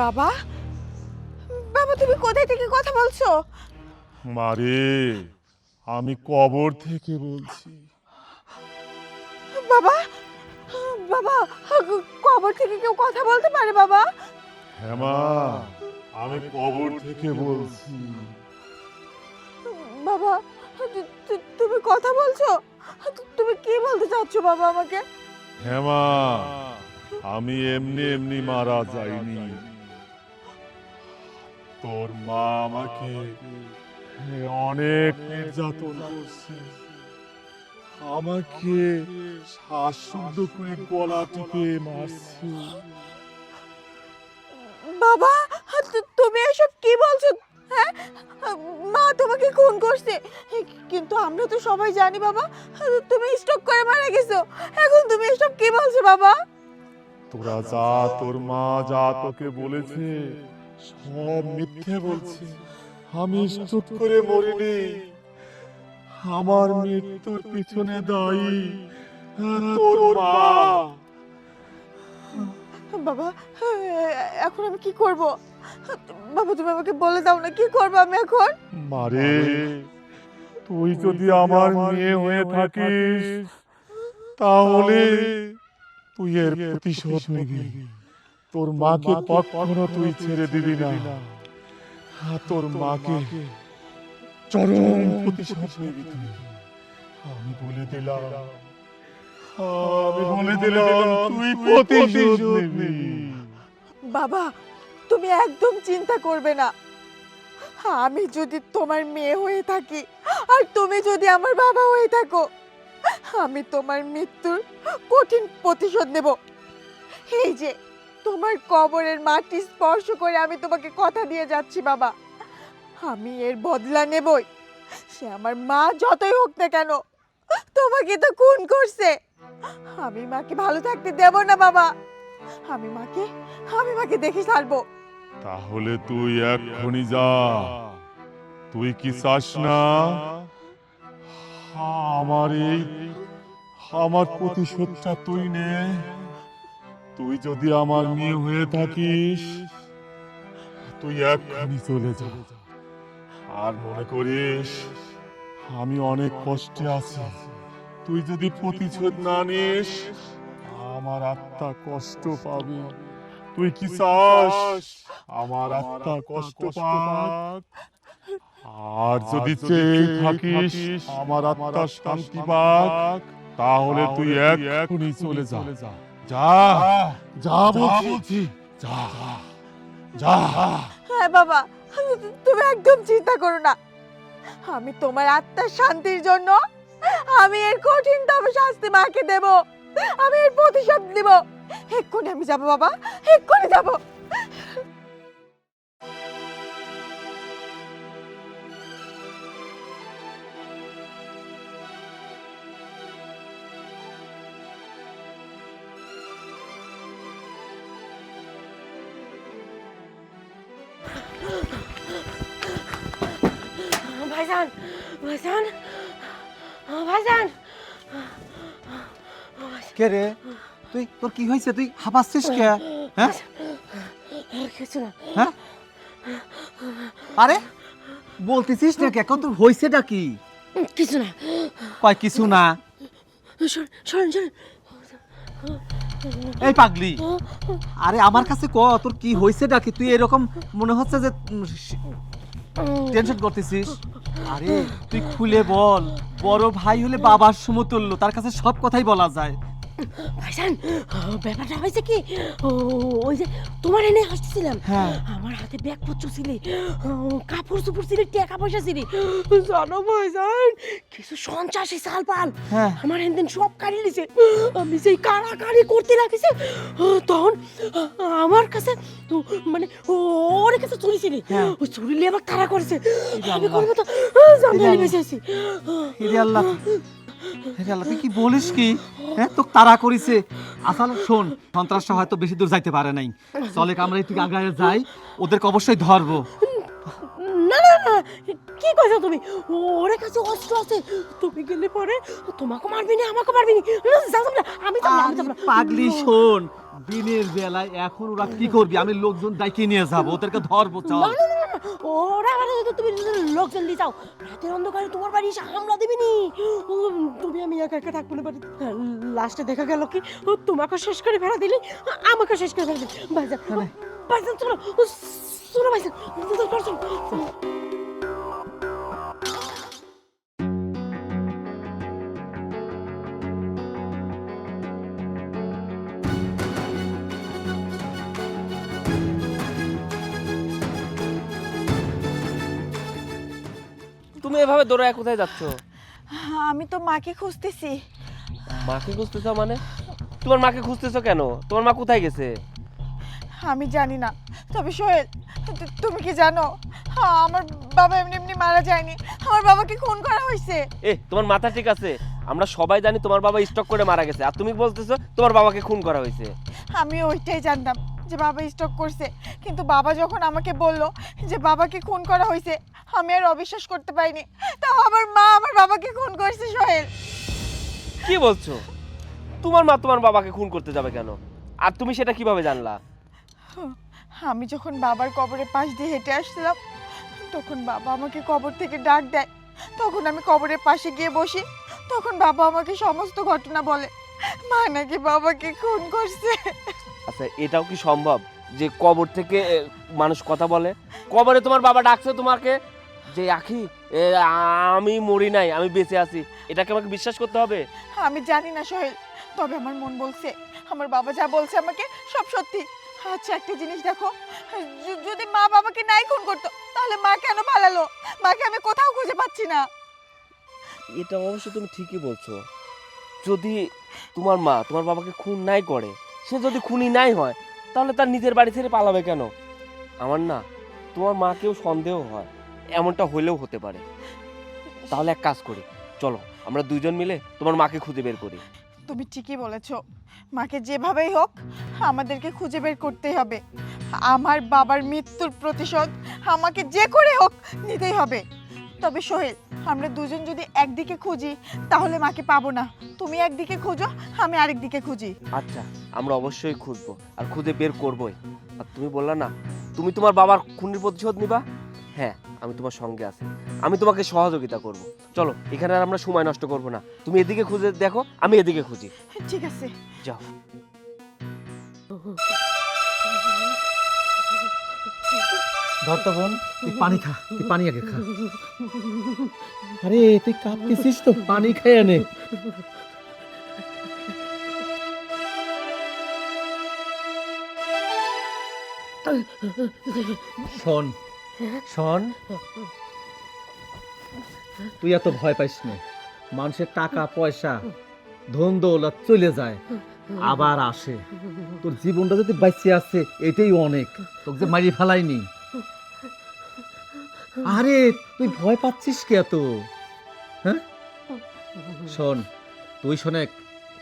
বাবা, বাবা তুমি কোথায় থেকে কথা বলছো? মারে, আমি কবর থেকে বলছি। বাবা, বাবা, কবর থেকে কেউ কথা বলতে পারে বাবা? হ্যাঁ মা, আমি কবর থেকে বলছি। বাবা, তুমি কথা বলছো? তুমি কি বলতে চাচ্ছ বাবা আমাকে? হ্যাঁ মা, আমি এমনি এমনি মারা যাইনি। তোর মা আমাকে অনেক নির্যাতন করছে, আমাকে শ্বাসরুদ্ধ করে গলা টিপে মারছে। বাবা, তুমি এসব কি বলছো? হ্যাঁ, মা তোমাকে খুন করছে, কিন্তু আমরা তো সবাই জানি বাবা তুমি স্ট্রোক করে মারা গেছো। এখন তুমি এসব কি বলছো বাবা? তোরা যা, তোর মা যা তোকে বলেছে সব মিথ্যে বলছে। আমি স্ট্রোক করে মরিনি, আমার মৃত্যুর পিছনে দায়ী তোর মা। বাবা, এখন আমি কি করব? বাবা তুমি আমাকে বলে দাও না, কি করব আমি এখন? মারে, তুই যদি আমার মেয়ে হয়ে থাকিস তাহলে তুই এর প্রতিশোধ নিবি। তোর মাকে কখনো তুই ছেড়ে দিবি না, তোর মাকে চরম প্রতিশোধ নিবি তুই। আমি বলে দিলাম, তুই প্রতিশোধ নিবি। বাবা তুমি একদম চিন্তা করবে না, আমি যদি তোমার মেয়ে হয়ে থাকি আর তুমি যদি আমার বাবা হয়ে থাকো, আমি তোমার মৃত্যুর কঠিন প্রতিশোধ নেব। এই যে তোমার কবরের মাটি স্পর্শ করে আমি তোমাকে কথা দিয়ে যাচ্ছি বাবা, আমি এর বদলা নেবই। সে আমার মা যতই হোক না কেন, তোমাকে তো খুন করছে। আমি মাকে ভালো থাকতে দেব না বাবা, আমি মাকে দেখে ছাড়বো। তাহলে তুই এক্ষুনি যা। তুই কি চাস না আমার প্রতিশোধটা তুই নে? তুই যদি আমার মেয়ে হয়ে থাকিস তুই এক্ষুনি চলে যা। আর মনে করিস আমি অনেক কষ্টে আছি, তুই যদি প্রতিশোধ না নিস আমার আত্মা কষ্ট পাবে। তুই কি চাস আমার আত্মা কষ্ট পাক? আর যদি চেয়ে থাকিস আমার আত্মা শান্তি পাক, তাহলে তুই এক্ষুনি চলে যা। যা, যা বলছি, যা যা। হ্যাঁ বাবা, তুমি একদম চিন্তা করো না, আমি তোমার আত্মার শান্তির জন্য আমি এর কঠিনতম শাস্তি মাকে দেব, আমি এর প্রতিশোধ নিব। এক্ষুনি আমি যাব বাবা, এক্ষুনি যাব। ভাইজান, ভাইজান, ভাইজান। কে রে তুই? তোর কি হয়েছে? তুই হাঁপাচ্ছিস কে? হ্যাঁ কিছু না। হ্যাঁ, আরে বলতেছিস না কে? তোর হয়েছেটা কি? কিছু না। কয় কিছু না? শোন শোন। এই পাগলি, আরে আমার কাছে ক তোর কি হয়েছেটা কি? তুই এরকম মনে হচ্ছে যে টেনশন করতেছিস। আরে তুই খুলে বল, বড় ভাই হলে বাবার সমতুল্য, তার কাছে সব কথাই বলা যায়। ভাইজান, ব্যাপারটা হয়েছে কি, ওই যে তোমার এনে হাসছিলাম, হ্যাঁ। আমার হাতে ব্যাগ পত্র ছিল, কাপড় চোপড় ছিল, টাকা পয়সা ছিল, জানো ভাইজান, কিছু সন্ত্রাসী সালপাল হ্যাঁ। আমার হেনদিন সব কাড়ি লিছে। আমি সেই কাড়াকাড়ি করতে লাগিছে, তখন আমার কাছে মানে ওর কাছে চুরি ছিল, হ্যাঁ। ওই চুরি নিয়ে আবার তাড়া করেছে। আমি আল্লাহ। করবো তো জানতে বেঁচেছি। হিরে আল্লাহ, হিরে আল্লাহ, তুই কি বলিস কি? হ্যাঁ, তো তারা করিছে। আসলে শোন, সন্ত্রাসটা হয়তো বেশি দূর যাইতে পারে নাই। চলে আমরা একটু আগায় যাই, ওদেরকে অবশ্যই ধরবো। না না কি কইছো তুমি? ওর কাছে অস্ত্র আছে, তুমি গেলে পরে তোমাকে মারবি না, আমাকে মারবি না। যাও যাও না, আমি যাব না, আমি যাব না। পাগলি শোন, দিনের বেলায় এখন ওরা কি করবি? আমি লোকজন ডাইকে নিয়ে যাবো, ওদেরকে ধরবো। চল। না না না না, ওরা মানে তুমি লোকজন দিয়ে যাও, রাতের অন্ধকারে তোমার বাড়ি এসে হামলা দিবি নি। তুমি আমি একা একা থাকবো না বাড়ি। লাস্টে দেখা গেল কি তোমাকে শেষ করে ফেলা দিলি, আমাকে শেষ করে ফেলা দিলি। ভাইজান ভাইজান চলো চলো ভাইজান, চলো। তুমি এভাবে দৌড়ায় কোথায় যাচ্ছ? আমি তো মাকে খুঁজতেছি। মাকে খুঁজতেছো মানে? তোমার মাকে খুঁজতেছো কেন? তোমার মা কোথায় গেছে? আমি জানি না, তবে সোহেল তুমি কি জানো আমার বাবা এমনি এমনি মারা যায়নি, আমার বাবাকে খুন করা হয়েছে। তোমার মাথা ঠিক আছে? আমরা সবাই জানি তোমার বাবা স্ট্রোক করে মারা গেছে, আর তুমি বলতেছো তোমার বাবাকে খুন করা হয়েছে। আমি ওইটাই জানতাম যে বাবা স্ট্রোক করছে, কিন্তু বাবা যখন আমাকে বললো যে বাবাকে খুন করা হয়েছে, আমি আর অবিশ্বাস করতে পারিনি। তাও আমার মা আমার বাবাকে খুন করছে। সোহেল কি বলছো? তোমার মা তোমার বাবাকে খুন করতে যাবে কেন? আর তুমি সেটা কিভাবে জানলা? আমি যখন বাবার কবরের পাশ দিয়ে হেঁটে আসছিলাম, তখন বাবা আমাকে কবর থেকে ডাক দেয়। তখন আমি কবরের পাশে গিয়ে বসি, তখন বাবা আমাকে সমস্ত ঘটনা বলে। মা নাকি বাবাকে খুন করছে। আচ্ছা, এটাও কি সম্ভব যে কবর থেকে মানুষ কথা বলে? কবরে তোমার বাবা ডাকছে তোমাকে যে আখি আমি মরি নাই, আমি বেঁচে আছি, এটাকে আমাকে বিশ্বাস করতে হবে? আমি জানি না সোহেল, তবে আমার মন বলছে আমার বাবা যা বলছে আমাকে সব সত্যি। আচ্ছা একটা জিনিস দেখো, যদি মা বাবাকে নাই খুন করতো তাহলে মা কেন পালালো? মাকে আমি কোথাও খুঁজে পাচ্ছি না। এটা অবশ্য তুমি ঠিকই বলছো। যদি তোমার মা তোমার বাবাকে খুন নাই করে, সে যদি খুনি নাই হয়, তাহলে তার নিজের বাড়ি ছেড়ে পালাবে কেন? আমার না তোমার মাকেও সন্দেহ হয়, এমনটা হইলেও হতে পারে। তাহলে এক কাজ করি, চলো আমরা দুইজন মিলে তোমার মাকে খুঁজে বের করি। তুমি ঠিকই বলেছো, মাকে যেভাবেই হোক আমাদেরকে খুঁজে বের করতেই হবে। আমার বাবার মৃত্যুর প্রতিশোধ আমাকে যে করে হোক নিতেই হবে। তবে সোহেল, আমরা দুজন যদি একদিকে খুঁজি তাহলে মাকে পাবো না। তুমি একদিকে খুঁজো, আমি আরেক দিকে খুঁজি। আচ্ছা, আমরা অবশ্যই খুঁজবো আর খুঁজে বের করবোই। আর তুমি বললা না তুমি তোমার বাবার খুনির প্রতিশোধ নিবা? হ্যাঁ, আমি তোমার সঙ্গে আছি, আমি তোমাকে সহযোগিতা করব। চলো, এখানে আর আমরা সময় নষ্ট করব না। তুমি এদিকে খুঁজে দেখো, আমি এদিকে খুঁজি। ঠিক আছে, যাও। ধরতা বোন, তুই পানি খা, তুই পানি আগে খা। আরে তুই কাঁপতেছিস তো, পানি খেয়ে নে। শোন শোন, তুই এত ভয় পাইস না। মানুষের টাকা পয়সা ধন দৌলত চলে যায়, আবার আসে। তোর জীবনটা যদি বাঁচিয়ে আছে এটাই অনেক, তোকে যে মারি ফেলাইনি। আরে তুই ভয় পাচ্ছিস কে এত? হ্যাঁ শোন, তুই শোনেক,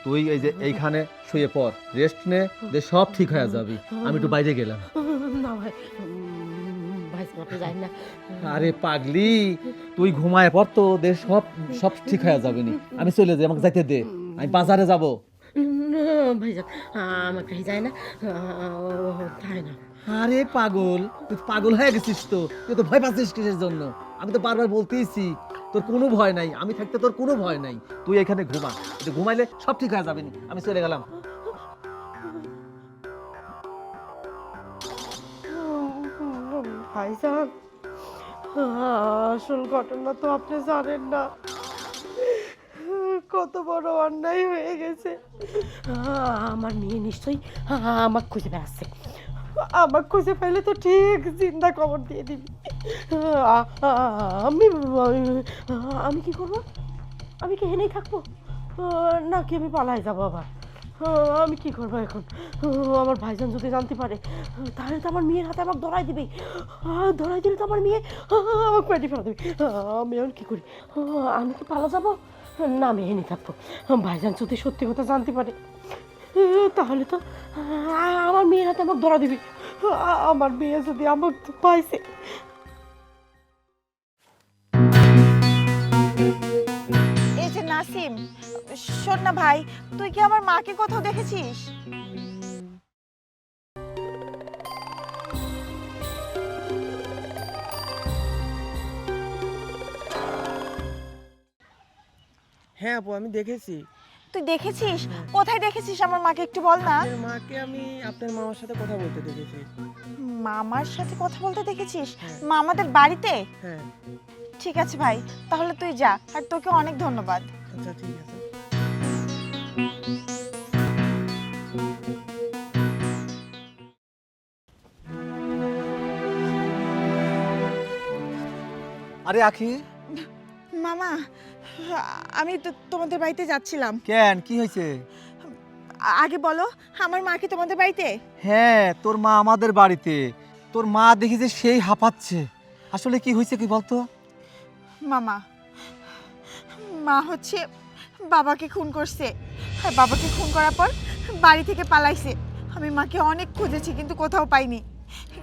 তুই এই যে এইখানে শুয়ে পড়, রেস্ট নে, যে সব ঠিক হয়ে যাবি। আমি একটু বাইরে গেলাম। না ভাই, ভাই আপনি যাই না। আরে পাগলি, তুই ঘুমায় পড় তো, দে সব সব ঠিক হয়ে যাবে নি। আমি চলে যাই, আমাকে যাইতে দে, আমি বাজারে যাব। ভাইজান আমাকে যায় না, তাই না। আরে পাগল, তুই পাগল হয়ে গেছিস তো, তুই তো ভয় পাচ্ছিস কিসের জন্য? আমি তো বারবার বলতেইছি তোর কোনো ভয় নাই, আমি থাকতে তোর কোনো ভয় নাই। তুই এখানে ঘুমা, একটু ঘুমাইলে সব ঠিক হয়ে যাবে নি। আমি চলে গেলাম। ভাইজান, আসল ঘটনা তো আপনি জানেন না, কত বড় অন্যায় হয়ে গেছে। আমার মেয়ে নিশ্চয়ই আমাকে খুঁজে বেড়াচ্ছে, আমাকে খুঁজে পেলে তো ঠিক জিন্দা খবর দিয়ে দিবি। আমি আমি কি করবো? আমি কি হেনেই থাকবো নাকি আমি পালাই যাবো আবার? আমি কি করবো এখন? আমার ভাইজান যদি জানতে পারে তাহলে তো আমার মেয়ের হাতে আমাকে ধরাই দিবে, ধরাই দিলে তো আমার মেয়ে আমাকে পেটে ফেলা দেবে। আমি এখন কি করি? আমি কি পালা যাবো না আমি হেনে থাকবো? ভাইজান যদি সত্যি কথা জানতে পারে তাহলে তো আমার মেয়ের হাতে আমাকে ধরা দিবি। আমার মেয়ে যদি আমাকে পাইছে নাসিম, শোন না ভাই, তুই কি আমার মাকে কোথাও দেখেছিস? হ্যাঁ আপু, আমি দেখেছি। তুই দেখেছিস? কোথায় দেখেছিস আমার মাকে একটু বল না। আপনার মাকে আমি আপনার মামার সাথে কথা বলতে দেখেছি। মামার সাথে কথা বলতে দেখেছিস? হ্যাঁ। মা আমাদের বাড়িতে? হ্যাঁ। ঠিক আছে ভাই, তাহলে তুই যা, আর তোকে অনেক ধন্যবাদ। আচ্ছা ঠিক আছে। আরে আখি, মামা, আমি তো তোমাদের বাড়িতে যাচ্ছিলাম। কেন কি হয়েছে? আগে বলো, আমার মা কি তোমাদের বাড়িতে? হ্যাঁ, তোর মা আমাদের বাড়িতে। তোর মা দেখি যে সেই হাঁপাচ্ছে। আসলে কি হয়েছে কি বলতো? মামা, মা হচ্ছে বাবাকে খুন করছে, আর বাবাকে খুন করার পর বাড়ি থেকে পালাইছে। আমি মাকে অনেক খুঁজেছি কিন্তু কোথাও পাইনি,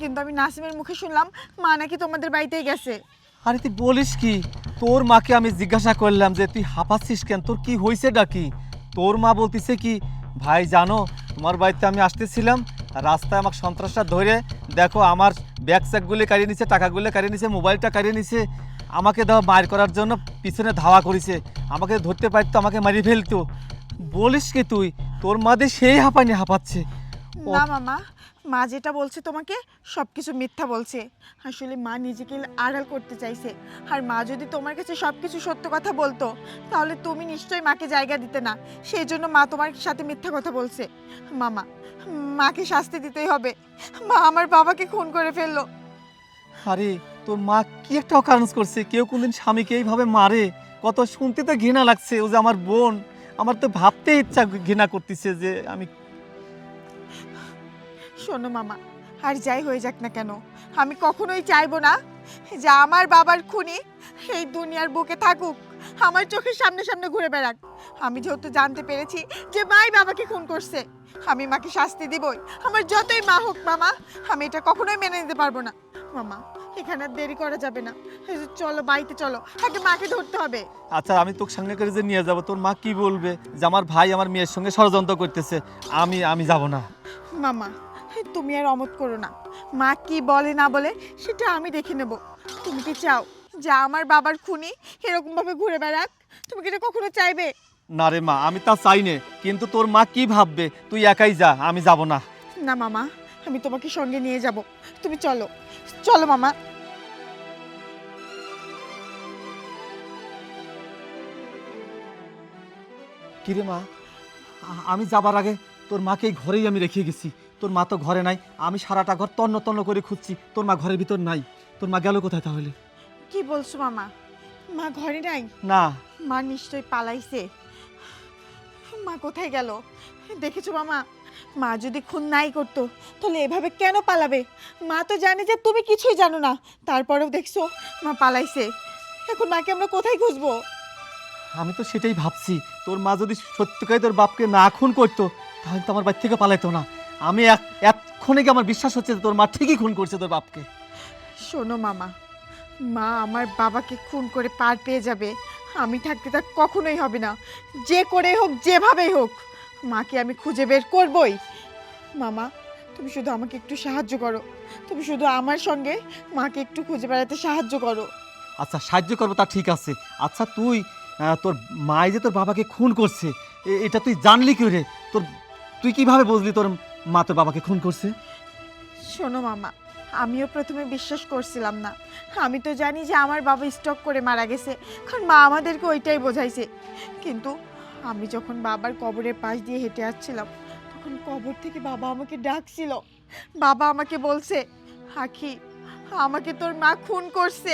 কিন্তু আমি নাসিমের মুখে শুনলাম মা নাকি তোমাদের বাড়িতেই গেছে। আরে তুই বলিস কি? তোর মাকে আমি জিজ্ঞাসা করলাম যে তুই হাঁপাচ্ছিস কেন, তোর কি হয়েছে ডাকি? তোর মা বলতিছে কি, ভাই জানো তোমার বাড়িতে আমি আসতেছিলাম, রাস্তায় আমাকে সন্ত্রাসটা ধরে দেখো আমার ব্যাগ স্যাকগুলি কাড়িয়ে নিছে, টাকাগুলো কাড়িয়ে নিছে, মোবাইলটা কাড়িয়ে নিছে, আমাকে দাও মার করার জন্য পিছনে ধাওয়া করেছে, আমাকে ধরতে পারতো আমাকে মারি ফেলতো। বলিস কি তুই? তোর মা দিয়ে সেই হাঁপানি হাঁপাচ্ছে। না মামা, মা যেটা বলছে তোমাকে সবকিছু মিথ্যা বলছে। আসলে মা নিজেকে আড়াল করতে চাইছে, আর মা যদি তোমার কাছে সবকিছু সত্য কথা বলতো তাহলে তুমি নিশ্চয়ই মাকে জায়গা দিতে না, সেই জন্য মা তোমার সাথে মিথ্যা কথা বলছে। মামা, মাকে শাস্তি দিতেই হবে। মা আমার বাবাকে খুন করে ফেললো। আরে তোর মা কি একটা অকারণ করছে? কেউ কোনদিন স্বামীকে এইভাবে মারে? কত শুনতে তো ঘৃণা লাগছে। ও যে আমার বোন, আমার তো ভাবতে ইচ্ছা ঘৃণা করতেছে যে আমি। শোনো মামা, আর যাই হয়ে যাক না কেন, আমি কখনোই চাইবো না যে আমার বাবার খুনি এই দুনিয়ার বুকে থাকুক, আমার চোখের সামনে সামনে ঘুরে বেড়াক। আমি যেহেতু জানতে পেরেছি যে মাই বাবাকে খুন করছে, আমি মাকে শাস্তি দিবই, আমার যতই মা হোক। মামা, আমি এটা কখনোই মেনে নিতে পারবো না। মামা, এখানে আর দেরি করা যাবে না, চলো বাড়িতে চলো, আগে মাকে ধরতে হবে। আচ্ছা আমি তোকে সঙ্গে করে যে নিয়ে যাব, তোর মা কি বলবে যে আমার ভাই আমার মেয়ের সঙ্গে ষড়যন্ত্র করতেছে? আমি যাব না। মামা, তুমি আর অমত করো না, মা কি বলে না বলে সেটা আমি দেখে নেব। তুমি কি চাও যে আমার বাবার খুনি এরকম ভাবে ঘুরে বেড়াক? তুমি কি এটা কখনো চাইবে? না রে মা, আমি তা চাই না, কিন্তু তোর মা কি ভাববে? তুই একাই যা, আমি যাব না। না মামা, আমি তোমাকে সঙ্গে নিয়ে যাব, তুমি চলো, চলো মামা। কিরে মা, আমি যাবার আগে তোর মাকে এই ঘরেই আমি রেখে গেছি। তোর মা তো ঘরে নাই, আমি সারাটা ঘর তন্ন তন্ন করে খুঁজছি, তোর মা ঘরের ভিতর নাই। তোর মা গেল কোথায় তাহলে? কি বলছো মামা? মা ঘরে নাই? না। মা নিশ্চয়ই পালাইছে। মা কোথায় গেল? দেখেছো মামা, মা যদি খুন নাই করতো তাহলে এভাবে কেন পালাবে? মা তো জানে যে তুমি কিছুই জানো না, তারপরেও দেখছো মা পালাইছে। এখন মাকে আমরা কোথায় খুঁজবো? আমি তো সেটাই ভাবছি, তোর মা যদি সত্যিকারই তোর বাপকে না খুন করতো তাহলে তো আমার বাড়ি থেকে পালাইতো না। আমি এক্ষণে কি আমার বিশ্বাস হচ্ছে যে তোর মা ঠিকই খুন করছে তোর বাপকে। শোনো মামা, মা আমার বাবাকে খুন করে পার পেয়ে যাবে, আমি থাকতে তা কখনোই হবে না। যে করে হোক, যেভাবেই হোক, মাকে আমি খুঁজে বের করবই। মামা, তুমি শুধু আমাকে একটু সাহায্য করো, তুমি শুধু আমার সঙ্গে মাকে একটু খুঁজে বেড়াতে সাহায্য করো। আচ্ছা সাহায্য করবো, তা ঠিক আছে। আচ্ছা তুই তোর মাই যে তোর বাবাকে খুন করছে এটা তুই জানলি কি রে? তুই কিভাবে বুঝলি তোর মা তোর বাবাকে খুন করছে? শোনো মামা, আমিও প্রথমে বিশ্বাস করছিলাম না। আমি তো জানি যে আমার বাবা স্ট্রোক করে মারা গেছে, কারণ মা আমাদেরকে ওইটাই বোঝাইছে। কিন্তু আমি যখন বাবার কবরের পাশ দিয়ে হেঁটে আসছিলাম তখন কবর থেকে বাবা আমাকে ডাকছিল। বাবা আমাকে বলছে, আখি আমাকে তোর মা খুন করছে,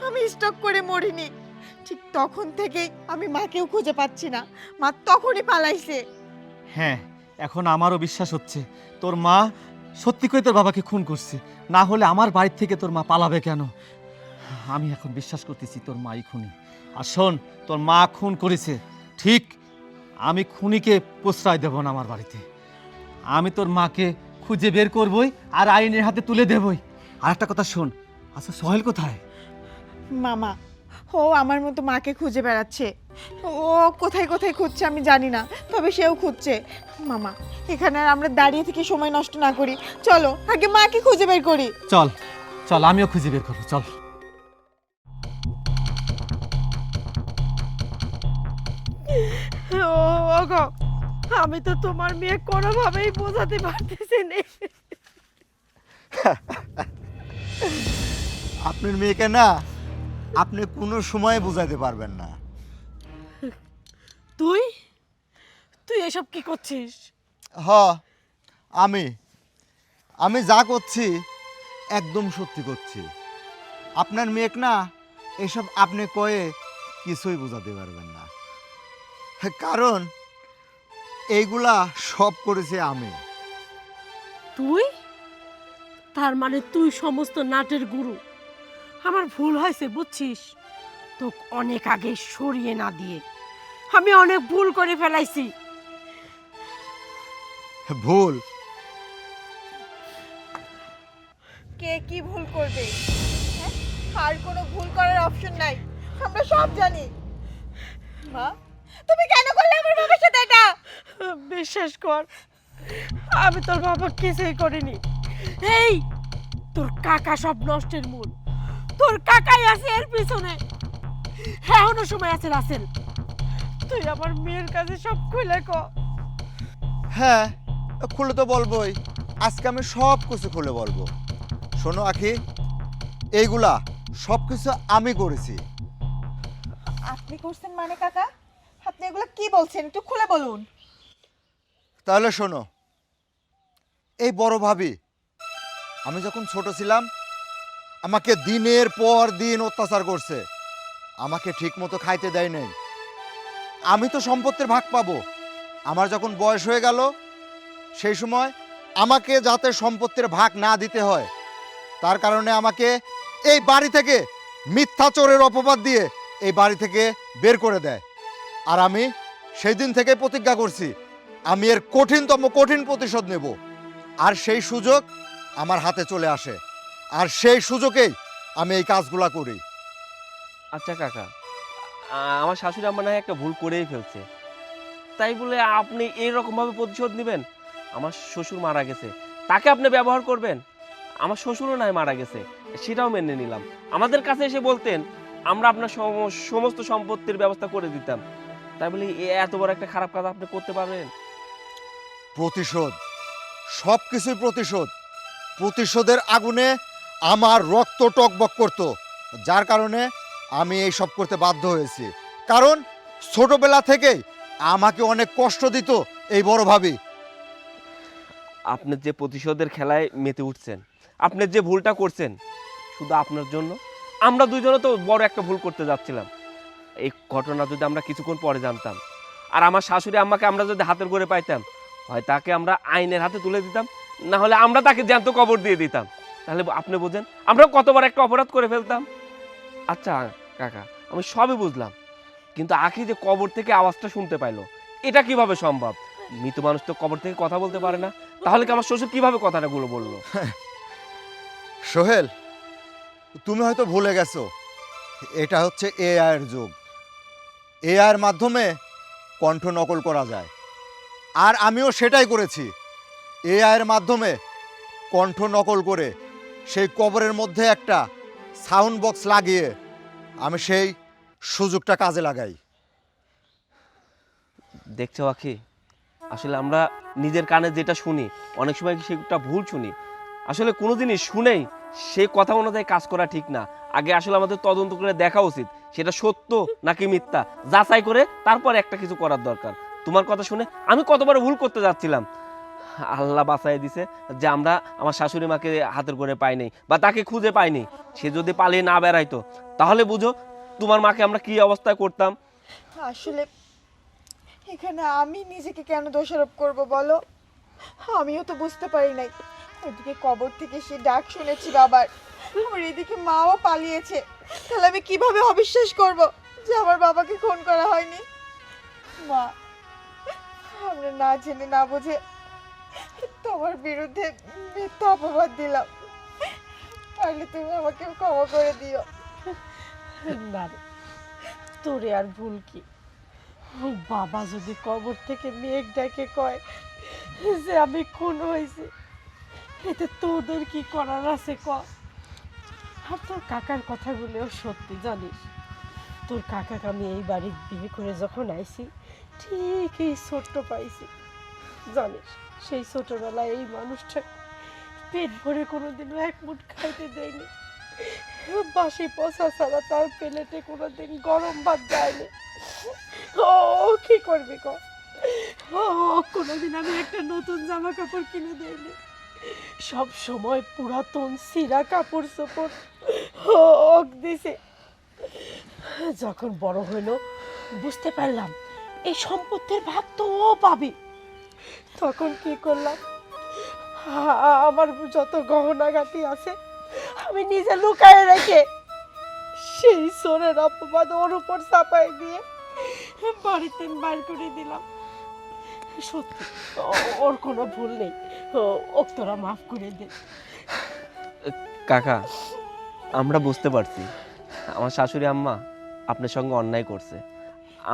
আমি স্ট্রোক করে মরিনি। ঠিক তখন থেকেই আমি মাকেও খুঁজে পাচ্ছি না, মা তখনই পালাইছে। হ্যাঁ, এখন আমারও বিশ্বাস হচ্ছে তোর মা সত্যি করে তোর বাবাকে খুন করছে, না হলে আমার বাড়ি থেকে তোর মা পালাবে কেন? আমি এখন বিশ্বাস করতেছি তোর মাই খুনি। আর শোন, তোর মা খুন করেছে ঠিক, আমি খুনিকে প্রশ্রয় দেব না আমার বাড়িতে। আমি তোর মাকে খুঁজে বের করবই আর আইনের হাতে তুলে দেবই। আর একটা কথা শোন, আচ্ছা সোহেল কোথায়? মামা, ও আমার মতো মাকে খুঁজে বেড়াচ্ছে। ও কোথায় কোথায় খুঁজছে আমি জানি না, তবে সেও খুঁজছে। মামা, এখানে আর আমরা দাঁড়িয়ে থেকে সময় নষ্ট না করি, চলো আগে মাকে খুঁজে বের করি। চল চল, আমিও খুঁজে বের করবো, চল। ওগো, আমি তো তোমার মেয়ে কোনোভাবেই বোঝাতে পারতেছি না। আপনার মেয়েকে না আপনি কোনো সময় বোঝাতে পারবেন না। তুই তুই এসব কি করছিস? হ, আমি যা করছি একদম সত্যি করছি। আপনার মেয়েকে না এসব আপনি কয়ে কিছুই বোঝাতে পারবেন না, কারণ এইগুলা সব করেছি আমি। তুই? তার মানে তুই সমস্ত নাটের গুরু। আমার ভুল হয়েছে বুঝছিস, তোকে অনেক আগে সরিয়ে না দিয়ে আমি অনেক ভুল করে ফেলাইছি। ভুল? কে কি ভুল করবে? হ্যাঁ? আর কোনো ভুল করার অপশন নাই, আমরা সব জানি। মা, তুমি কেন করলে আমার বাবার সাথে এটা? বিশ্বাস কর, আমি তোর বাবা কিছুই করিনি। এই, তোর কাকা সব নষ্টের মূল। তোর কাকাই আছে এর পিছনে। এখনো সময় আছে রাসেল, তুই আমার মেয়ের কাছে সব খুলে ক। হ্যাঁ, খুলে তো বলবোই। আজকে আমি সব কিছু খুলে বলবো। শোনো আখি, এইগুলা সব কিছু আমি করেছি। আপনি করছেন মানে কাকা? আপনি এগুলো কি বলছেন, একটু খুলে বলুন। তাহলে শোনো, এই বড় ভাবি আমি যখন ছোট ছিলাম আমাকে দিনের পর দিন অত্যাচার করছে, আমাকে ঠিক মতো খাইতে দেয় নাই। আমি তো সম্পত্তির ভাগ পাবো। আমার যখন বয়স হয়ে গেল সেই সময় আমাকে যাতে সম্পত্তির ভাগ না দিতে হয় তার কারণে আমাকে এই বাড়ি থেকে মিথ্যা চোরের অপবাদ দিয়ে এই বাড়ি থেকে বের করে দেয়। আর আমি সেই দিন থেকে প্রতিজ্ঞা করছি আমি এর কঠিনতম কঠিন প্রতিশোধ নেব। আর সেই সুযোগ আমার হাতে চলে আসে, আর সেই সুযোগেই আমি এই কাজগুলা করি। আচ্ছা কাকা, আমার শাশুড়ি আমার না হয় একটা ভুল করেই ফেলছে, তাই বলে আপনি এইরকম ভাবে প্রতিশোধ নেবেন? আমার শ্বশুর মারা গেছে, তাকে আপনি ব্যবহার করবেন? আমার শ্বশুরও নাই মারা গেছে, সেটাও মেনে নিলাম। আমাদের কাছে এসে বলতেন, আমরা আপনার সমস্ত সম্পত্তির ব্যবস্থা করে দিতাম। তাই বলে এত বড় একটা খারাপ কাজ আপনি করতে পারবেন? প্রতিশোধ, সব কিছুই প্রতিশোধ। প্রতিশোধের আগুনে আমার রক্ত টকবক করতো, যার কারণে আমি এই সব করতে বাধ্য হয়েছি। কারণ ছোটবেলা থেকেই আমাকে অনেক কষ্ট দিত এই বড় ভাবি। আপনি যে প্রতিশোধের খেলায় মেতে উঠছেন, আপনি যে ভুলটা করছেন শুধু আপনার জন্য, আমরা দুইজনে তো বড় একটা ভুল করতে যাচ্ছিলাম। এই ঘটনা যদি আমরা কিছুক্ষণ পরে জানতাম, আর আমার শাশুড়ি আম্মাকে আমরা যদি হাতের করে পাইতাম, হয় তাকে আমরা আইনের হাতে তুলে দিতাম, না হলে আমরা তাকে জ্যান্ত কবর দিয়ে দিতাম। তাহলে আপনি বোঝেন আমরা কত বড় একটা অপরাধ করে ফেলতাম। আচ্ছা কাকা, আমি সবই বুঝলাম, কিন্তু আখি যে কবর থেকে আওয়াজটা শুনতে পাইলো, এটা কিভাবে সম্ভব? মৃত মানুষ তো কবর থেকে কথা বলতে পারে না, তাহলে কি আমার শ্বশুর কিভাবে কথাটাগুলো বললো? সোহেল, তুমি হয়তো ভুলে গেছো এটা হচ্ছে এআই এর যুগ। এআই এর মাধ্যমে কণ্ঠ নকল করা যায়, আর আমিও সেটাই করেছি। এআই এর মাধ্যমে কণ্ঠ নকল করে সেই কবরের মধ্যে একটা সাউন্ড বক্স লাগিয়ে আমি সেই সুযোগটা কাজে লাগাই। দেখছো আখি, আসলে আমরা নিজের কানে যেটা শুনি অনেক সময় সেটা ভুল শুনি। আসলে কোনো জিনিস শুনেই সেই কথা অনুযায়ী কাজ করা ঠিক না। আগে আসলে আমাদের তদন্ত করে দেখা উচিত সেটা সত্য নাকি মিথ্যা, যাচাই করে তারপর একটা কিছু করার দরকার। তোমার কথা শুনে আমি কতবার ভুল করতে যাচ্ছিলাম, আল্লাহ বাঁচাই দিছে যে আমরা আমার শাশুড়ি মাকে হাতের করে পাইনি বা তাকে খুঁজে পাইনি। সে যদি পালিয়ে না বেড়াইতো তাহলে বুঝো তোমার মাকে আমরা কি অবস্থায় করতাম। আসলে এখানে আমি নিজেকে কেন দোষারোপ করব বলো? আমিও তো বুঝতে পারি নাই। ওদিকে কবর থেকে সে ডাক শুনেছি বাবার, আর এদিকে মাও পালিয়েছে। তাহলে আমি কিভাবে অবিশ্বাস করব যে আমার বাবাকে খুন করা হয়নি? মা, আমরা না জেনে না বুঝে তোমার বিরুদ্ধে মিথ্যা অপবাদ দিলাম, পারলে তুমি আমাকে ক্ষমা করে দিও। না রে, তোরে আর ভুল কি? ওর বাবা যদি কবর থেকে মেঘ ডেকে কয় যে আমি খুন হয়েছি, এতে তোদের কি করার আছে ক? আর তোর কাকার কথাগুলোও সত্যি জানিস। তোর কাকাকে আমি এই বাড়ির বিয়ে করে যখন আইছি ঠিক এই ছোট্ট পাইছি জানিস। সেই ছোটবেলায় এই মানুষটা পেট ভরে কোনোদিনও এক মুঠ খাইতে দেয়নি, বাসি পচা ছাড়া তার প্লেটে কোনোদিন গরম ভাত যায়নি। ও কি করবি ক? ও কোনোদিন আমি একটা নতুন জামা কাপড় কিনে দেয়নি, সব সময় পুরাতন ছিঁড়া কাপড় চোপড় ওক দিছে। যখন বড় হইল বুঝতে পারলাম এই সম্পত্তির ভাগ তো ও পাবি, তখন কি করলাম, আমার যত গহনাগাটি আছে আমি নিজে লুকায় রেখে সেই সোরের অপবাদ ওর উপর চাপাই দিয়ে বাড়িতে বাইর করে দিলাম। সত্যি ওর কোনো ভুল নেই, ওকে তোরা মাফ করে দে। কাকা, আমরা বুঝতে পারছি আমার শাশুড়ি আম্মা আপনার সঙ্গে অন্যায় করছে।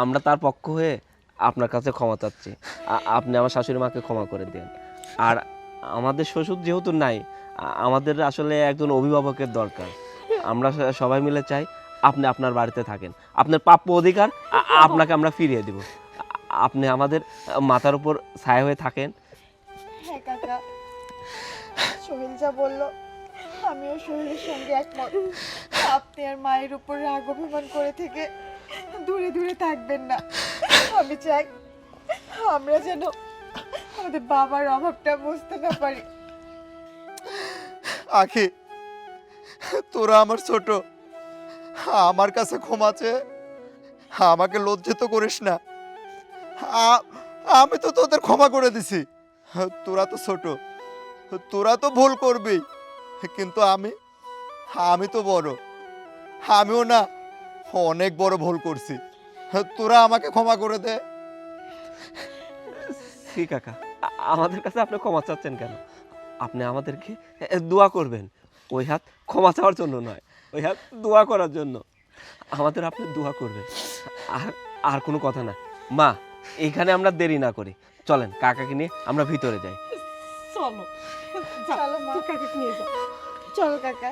আমরা তার পক্ষ হয়ে আপনার কাছে ক্ষমা চাচ্ছি। আপনি আমার শাশুড়ি মাকে ক্ষমা করে দেন। আর আমাদের শ্বশুর যেহেতু নাই, আমাদের আসলে একজন অভিভাবকের দরকার। আমরা সবাই মিলে চাই আপনি আপনার বাড়িতে থাকেন, আপনার প্রাপ্য অধিকার আপনাকে আমরা ফিরিয়ে দেব। আপনি আমাদের মাথার উপর ছায়া হয়ে থাকেন। হ্যাঁ কাকা, সোহেল যা বললো আমিও সোহেলের সঙ্গে একমত। আপনি আর মায়ের উপর রাগ অভিমান করে থেকে দূরে দূরে থাকবেন না। আমি চাই আমরা যেন আমাদের বাবার অভাবটা বুঝতে না পারি। আখি, তোরা আমার ছোট, আমার কাছে ক্ষমা চেয়ে আমাকে লজ্জিত করিস না। আমি তো তোদের ক্ষমা করে দিছি। তোরা তো ছোট, তোরা তো ভুল করবি, কিন্তু আমি তো বড়, আমিও না অনেক বড় ভুল করছি। তোরা আমাকে ক্ষমা করে দে। ঠিক কাকা, আমাদের কাছে আপনি ক্ষমা চাচ্ছেন কেন? আপনি আমাদেরকে দোয়া করবেন। ওই হাত ক্ষমা চাওয়ার জন্য নয়, ওই হাত দোয়া করার জন্য। আমাদের আপনি দোয়া করবেন। আর আর কোনো কথা না। মা, এখানে আমরা দেরি না করি, চলেন কাকাকে নিয়ে আমরা ভিতরে যাই। চলো চলো মা, তোর কাকাকে নিয়ে যা। চলো কাকা।